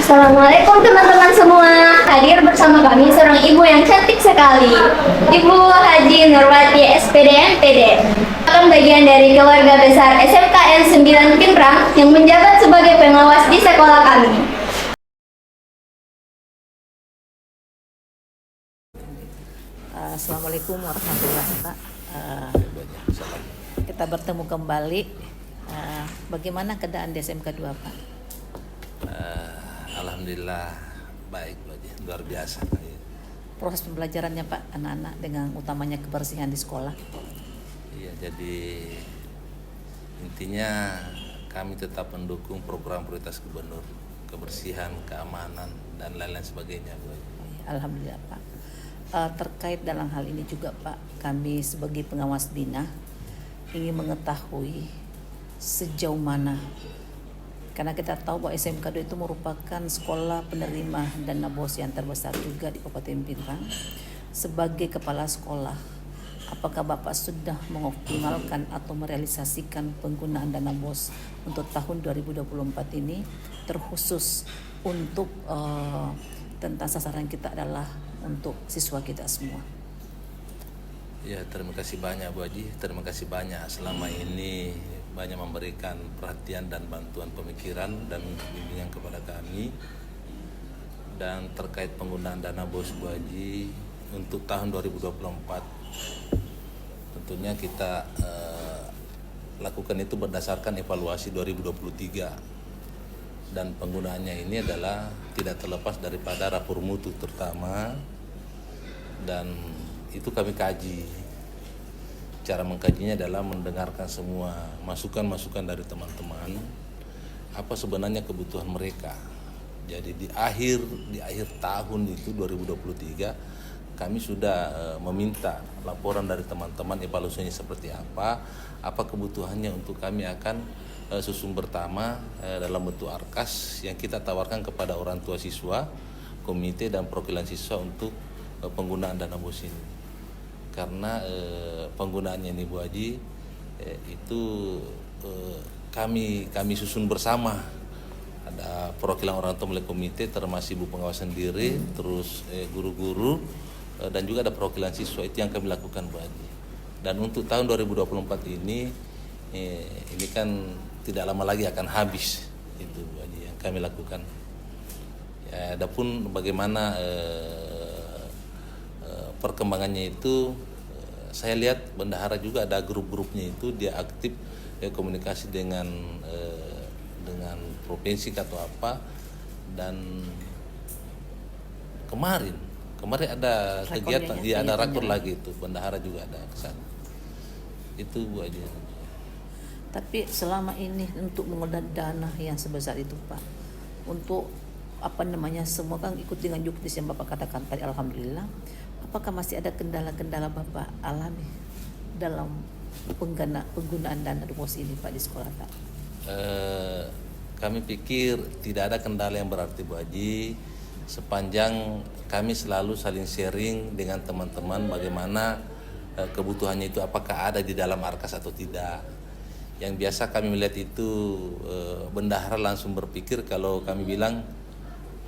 Assalamualaikum teman-teman semua. Hadir bersama kami seorang ibu yang cantik sekali, Ibu Haji Nurwati SPD MPD. Merupakan bagian dari keluarga besar SMKN 9 Pinrang yang menjabat sebagai pengawas di sekolah kami. Assalamualaikum warahmatullahi wabarakatuh. Kita bertemu kembali. Bagaimana keadaan di SMK 2, Pak? Alhamdulillah baik, luar biasa. Proses pembelajarannya, Pak, anak-anak dengan utamanya kebersihan di sekolah. Iya, jadi intinya kami tetap mendukung program prioritas gubernur, kebersihan, keamanan, dan lain-lain sebagainya, Bu. Alhamdulillah, Pak. Terkait dalam hal ini juga, Pak, kami sebagai pengawas bina ingin mengetahui sejauh mana, karena kita tahu bahwa SMK 2 itu merupakan sekolah penerima dana BOS yang terbesar juga di Kabupaten Pinrang. Sebagai kepala sekolah, apakah Bapak sudah mengoptimalkan atau merealisasikan penggunaan dana BOS untuk tahun 2024 ini, terkhusus untuk tentang sasaran kita adalah untuk siswa kita semua? Ya, terima kasih banyak, Bu Haji. Terima kasih banyak selama ini banyak memberikan perhatian dan bantuan pemikiran dan bimbingan kepada kami. Dan terkait penggunaan dana BOS, Bu Haji, untuk tahun 2024 tentunya kita lakukan itu berdasarkan evaluasi 2023, dan penggunaannya ini adalah tidak terlepas daripada rapor mutu terutama, dan itu kami kaji. Cara mengkajinya adalah mendengarkan semua masukan-masukan dari teman-teman, apa sebenarnya kebutuhan mereka. Jadi di akhir tahun itu 2023 kami sudah meminta laporan dari teman-teman evaluasinya seperti apa kebutuhannya, untuk kami akan susun pertama dalam bentuk arkas yang kita tawarkan kepada orang tua siswa, komite dan perwakilan siswa untuk penggunaan dana BOS ini. Karena penggunaannya ini, Bu Haji, itu kami susun bersama. Ada perwakilan orang tua melalui komite, termasuk ibu pengawas sendiri, terus guru-guru, dan juga ada perwakilan siswa. Itu yang kami lakukan, Bu Haji. Dan untuk tahun 2024 ini kan tidak lama lagi akan habis, itu, Bu Haji, yang kami lakukan. Ya, adapun bagaimana perkembangannya itu, saya lihat bendahara juga ada grup-grupnya itu, dia aktif komunikasi dengan provinsi atau apa. Dan kemarin ada kegiatan, ada rakor lagi itu, bendahara juga ada ke sana. Itu, Bu aja. Tapi selama ini untuk menggunakan dana yang sebesar itu, Pak, untuk semua kan ikut dengan juknis yang Bapak katakan tadi, alhamdulillah. Apakah masih ada kendala-kendala Bapak alami dalam penggunaan dana BOS ini, Pak, di sekolah, Pak? Kami pikir tidak ada kendala yang berarti, Bu Haji, sepanjang kami selalu saling sharing dengan teman-teman bagaimana kebutuhannya itu, apakah ada di dalam arkas atau tidak. Yang biasa kami melihat itu bendahara langsung berpikir kalau kami bilang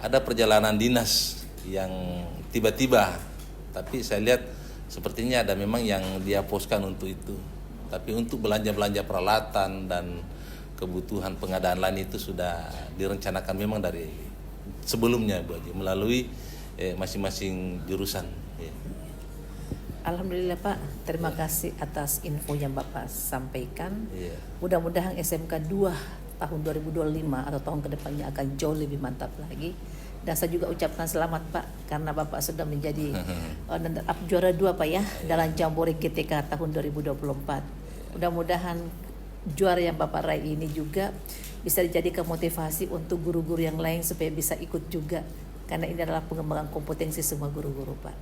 ada perjalanan dinas yang tiba-tiba, tapi saya lihat sepertinya ada memang yang dia poskan untuk itu. Tapi untuk belanja-belanja peralatan dan kebutuhan pengadaan lain itu sudah direncanakan memang dari sebelumnya, Bu Haji, melalui masing-masing jurusan. Ya. Alhamdulillah, Pak, terima kasih atas info yang Bapak sampaikan. Ya. Mudah-mudahan SMK 2 tahun 2025 atau tahun kedepannya akan jauh lebih mantap lagi. Dan saya juga ucapkan selamat, Pak, karena Bapak sudah menjadi juara 2, Pak, ya, dalam Jambore GTK tahun 2024. Mudah-mudahan juara yang Bapak raih ini juga bisa dijadikan motivasi untuk guru-guru yang lain supaya bisa ikut juga, karena ini adalah pengembangan kompetensi semua guru-guru, Pak.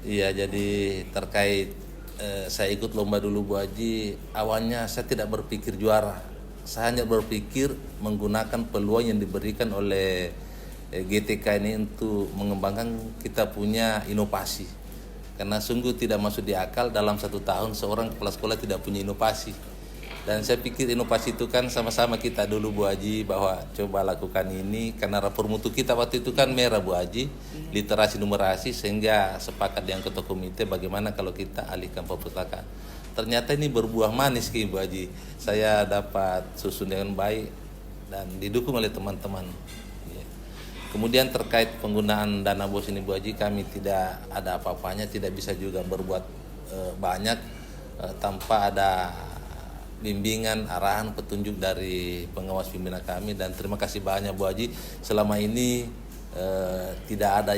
Iya, jadi terkait saya ikut lomba dulu, Bu Haji, awalnya saya tidak berpikir juara. Saya hanya berpikir menggunakan peluang yang diberikan oleh GTK ini untuk mengembangkan kita punya inovasi. Karena sungguh tidak masuk di akal dalam 1 tahun seorang kepala sekolah tidak punya inovasi. Dan saya pikir inovasi itu kan sama-sama kita dulu Bu Haji, bahwa coba lakukan ini karena rapor mutu kita waktu itu kan merah Bu Haji, literasi numerasi, sehingga sepakat dengan ketua komite bagaimana kalau kita alihkan perpustakaan. Ternyata ini berbuah manis Bu Haji. Saya dapat susun dengan baik dan didukung oleh teman-teman. Ya. Kemudian terkait penggunaan dana BOS ini Bu Haji, kami tidak ada apa-apanya, tidak bisa juga berbuat banyak tanpa ada bimbingan, arahan, petunjuk dari pengawas pimpinan kami. Dan terima kasih banyak Bu Haji, selama ini tidak ada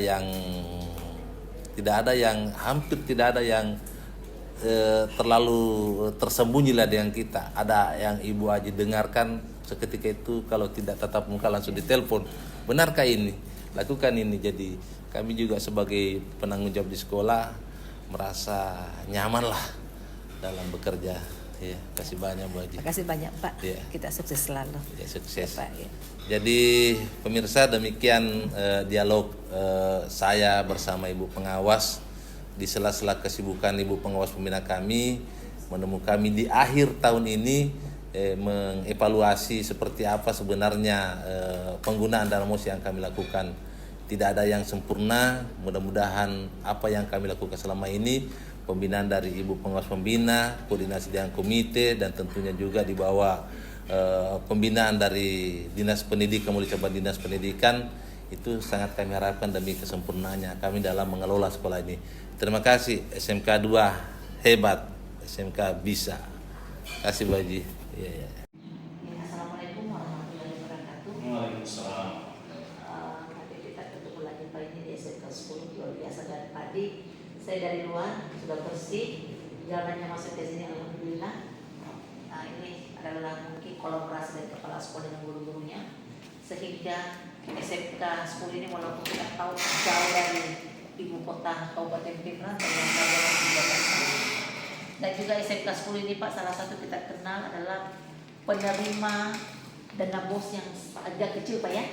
yang hampir tidak ada yang terlalu tersembunyi lah dengan kita. Ada yang Ibu Haji dengarkan seketika itu, kalau tidak tatap muka langsung ditelepon, benarkah ini, lakukan ini. Jadi kami juga sebagai penanggung jawab di sekolah merasa nyaman lah dalam bekerja. Ya, kasih banyak Bu Haji. Terima kasih banyak Pak. Ya. Kita sukses selalu. Ya, sukses. Ya, Pak, ya. Jadi pemirsa, demikian dialog saya bersama Ibu Pengawas di sela-sela kesibukan Ibu Pengawas pembina kami. Menemukan kami di akhir tahun ini mengevaluasi seperti apa sebenarnya penggunaan dana BOS yang kami lakukan. Tidak ada yang sempurna. Mudah-mudahan apa yang kami lakukan selama ini, pembinaan dari Ibu Pengawas Pembina, koordinasi dengan komite, dan tentunya juga di bawah pembinaan dari Dinas Pendidikan, mulai cabang Dinas Pendidikan, itu sangat kami harapkan demi kesempurnaannya kami dalam mengelola sekolah ini. Terima kasih. SMK 2 hebat, SMK bisa. Kasih Bu Haji. Ya, ya. Assalamualaikum warahmatullahi wabarakatuh. Waalaikumsalam. Nanti kita ketemu lagi Pak ini di SMK 10, luar biasa. Dan tadi saya dari luar sudah bersih, jalannya masuk ke sini alhamdulillah. Nah, ini adalah mungkin kolaborasi dari kepala sekolah dengan guru-gurunya, sehingga SMK 10 ini walaupun kita tahu jauh dari ibu kota Kabupaten Pindrang dan juga SMK 10 ini Pak, salah satu kita kenal adalah penerima dana BOS yang agak kecil Pak ya,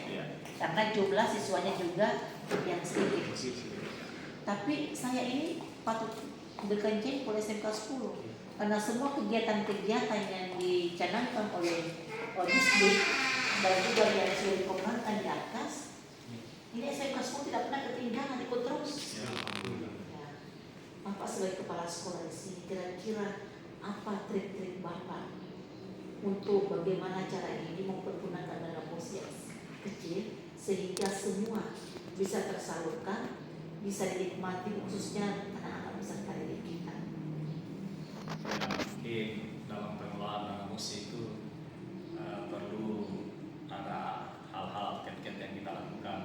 karena jumlah siswanya juga yang sedikit. Tapi saya ini patut berkencing oleh SMK 10 karena semua kegiatan-kegiatan yang dicanangkan oleh Odisdik dan juga yang sudah dikembangkan di atas, ini SMK 10 tidak pernah ketinggalan, ikut terus. Ya. Bapak sebagai kepala sekolah di sini, kira-kira apa trik-trik Bapak untuk bagaimana cara ini mempergunakan dana BOS yang kecil sehingga semua bisa tersalurkan, bisa dinikmati, khususnya anak-anak peserta didik kita. Mungkin dalam pengelolaan dana BOS itu perlu ada hal-hal ket-ket yang kita lakukan.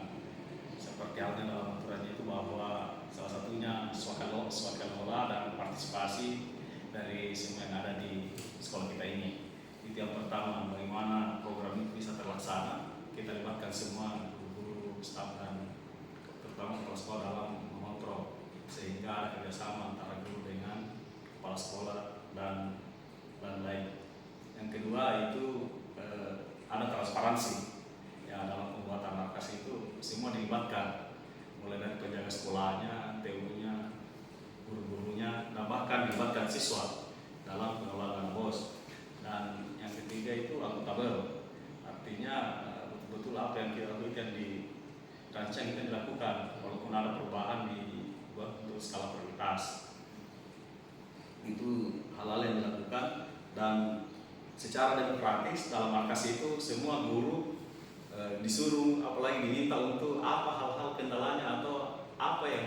Seperti halnya dalam aturannya itu bahwa salah satunya swakalola dan partisipasi dari semua yang ada di sekolah kita ini. Itu yang pertama, bagaimana program itu bisa terlaksana. Kita libatkan semua guru, staf, dan terutama kepala sekolah dalam mengontrol, sehingga ada kerjasama antara guru dengan kepala sekolah dan lain. Yang kedua itu ada transparansi ya, dalam pembuatan markas itu semua dilibatkan, mulai dari penjaga sekolahnya, TU-nya, guru-gurunya, dan bahkan dilibatkan siswa dalam pengelolaan BOS. Dan yang ketiga itu akuntabel, artinya betul-betul apa yang kita lakukan di rancang kita dilakukan, walaupun ada perubahan dibuat untuk skala prioritas. Itu hal-hal yang dilakukan, dan secara demokratis dalam markas itu semua guru disuruh, apalagi diminta untuk apa hal-hal kendalanya atau apa yang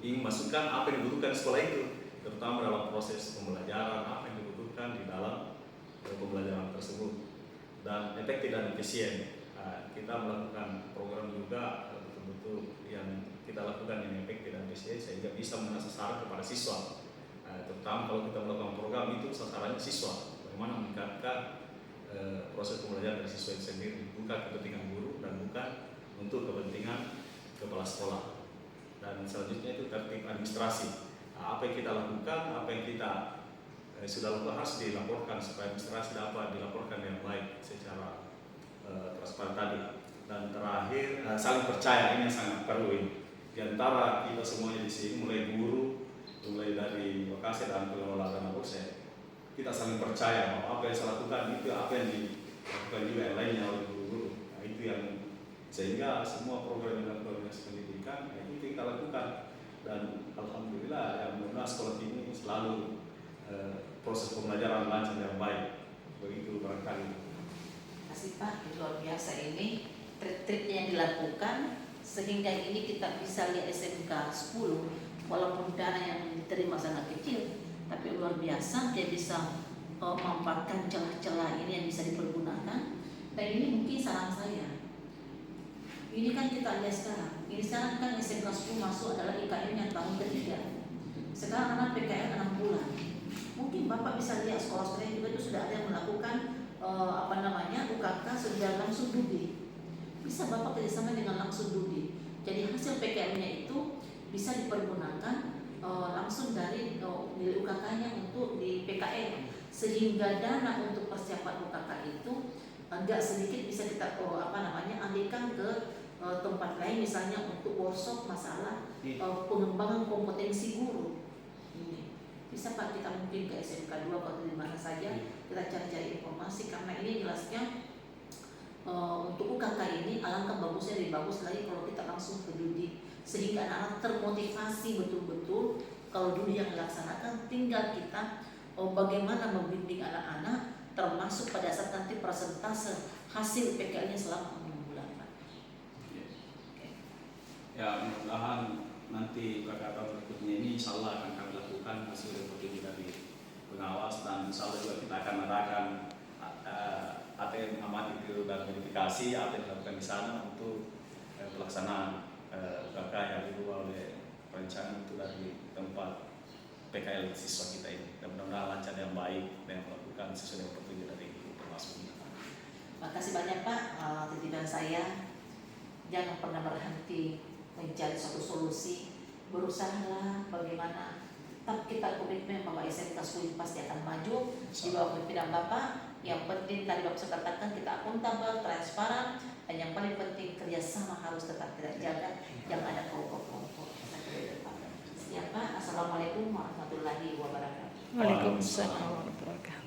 ingin masukkan, apa yang dibutuhkan sekolah itu, terutama dalam proses pembelajaran, apa yang dibutuhkan di dalam pembelajaran tersebut, dan efektif dan efisien. Kita melakukan program juga betul-betul yang kita lakukan yang efektif dan efisien sehingga bisa mengenai sasaran kepada siswa. Terutama kalau kita melakukan program itu sasarannya siswa, bagaimana meningkatkan proses pembelajaran dari siswa itu sendiri, bukan kepentingan guru dan bukan untuk kepentingan kepala sekolah. Dan selanjutnya itu tertib administrasi. Apa yang kita lakukan, apa yang kita sudah lakukan harus dilaporkan supaya administrasi dapat dilaporkan dengan baik secara transparan tadi. Dan terakhir saling percaya, ini yang sangat perlu ini. Di antara kita semuanya di sini, mulai guru, mulai dari lokasi dan pengelola dana BOS, kita saling percaya bahwa apa yang saya lakukan itu apa yang dilakukan juga yang lainnya oleh guru-guru. Nah, itu yang sehingga semua program dan koordinasi pendidikan itu kita lakukan, dan alhamdulillah ya mudah sekolah ini selalu proses pembelajaran lancar yang baik. Begitu barangkali. Kasih Pak, luar biasa ini trik-trik yang dilakukan sehingga ini kita bisa lihat SMK 10 walaupun dana yang diterima sangat kecil, tapi luar biasa dia bisa memanfaatkan celah-celah ini yang bisa dipergunakan. Dan ini mungkin saran saya. Ini kan kita lihat sekarang. Ini sekarang kan SMK 10 masuk adalah IKN yang tahun ketiga. Sekarang anak PKN 6 bulan. Mungkin Bapak bisa lihat sekolah-sekolah juga itu sudah ada yang melakukan UKK sudah langsung dudi. Bisa Bapak kerjasama dengan langsung dudi. Jadi hasil PKN-nya itu bisa dipergunakan langsung dari nilai UKK-nya untuk di PKN, sehingga dana untuk persiapan UKK itu agak sedikit bisa kita alihkan ke tempat lain, misalnya untuk workshop masalah pengembangan kompetensi guru. Ini bisa Pak, kita mungkin ke SMK 2 atau di mana saja kita cari-cari informasi, karena ini jelasnya untuk UKK ini alangkah bagusnya, lebih bagus lagi kalau kita langsung ke dudi, sehingga anak-anak termotivasi betul-betul. Kalau dudi yang dilaksanakan, tinggal kita bagaimana membimbing anak-anak, termasuk pada saat nanti persentase hasil PKL-nya selama 6 bulan Pak. Ya, mudah-mudahan nanti UKK tahun berikutnya ini insya Allah akan kami lakukan hasil reporting dari pengawas, dan insya Allah juga kita akan adakan ATM amati dan verifikasi apa yang dilakukan di sana untuk pelaksanaan UKK yang dibuat oleh perencanaan itu dari tempat PKL siswa kita ini. Dan mudah-mudahan lancar yang baik dan melakukan sesuai dengan petunjuk dari Termasuk. Makasih banyak Pak, titipan saya jangan pernah berhenti mencari suatu solusi, berusahalah bagaimana tetap kita komitmen bahwa SMK 10 pasti akan maju di bawah pimpinan Bapak. Yang penting tadi Bapak sudah katakan kita akuntabel, transparan, dan yang paling penting kerjasama harus tetap kita jaga, jangan ada kelompok-kelompok. Siapa? Assalamualaikum warahmatullahi wabarakatuh. Waalaikumsalam warahmatullahi wabarakatuh.